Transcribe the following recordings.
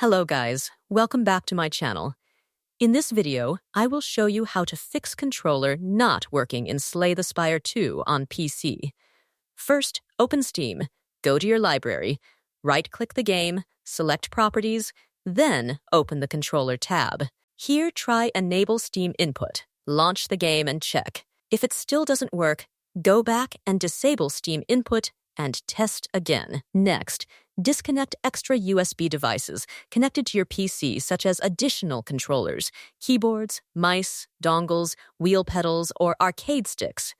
Hello guys, welcome back to my channel. In this video, I will show you how to fix controller not working in Slay the Spire 2 on PC. First, open Steam, go to your library, right-click the game, select Properties, then open the Controller tab. Here, try Enable Steam Input, launch the game and check. If it still doesn't work, go back and disable Steam Input and test again. Next, disconnect extra USB devices connected to your PC, such as additional controllers, keyboards, mice, dongles, wheel pedals, or arcade sticks.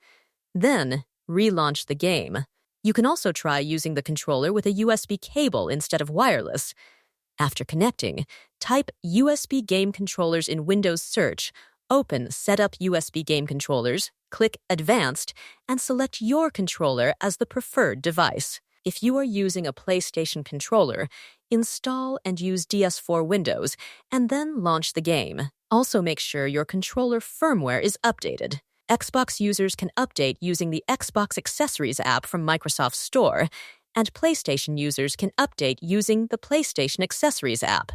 Then, relaunch the game. You can also try using the controller with a USB cable instead of wireless. After connecting, type USB game controllers in Windows Search, open Setup USB Game Controllers, click Advanced, and select your controller as the preferred device. If you are using a PlayStation controller, install and use DS4 Windows, and then launch the game. Also make sure your controller firmware is updated. Xbox users can update using the Xbox Accessories app from Microsoft Store, and PlayStation users can update using the PlayStation Accessories app.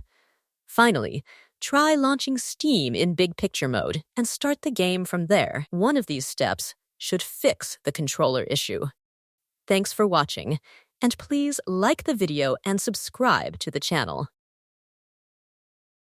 Finally, try launching Steam in Big Picture mode and start the game from there. One of these steps should fix the controller issue. Thanks for watching, and please like the video and subscribe to the channel.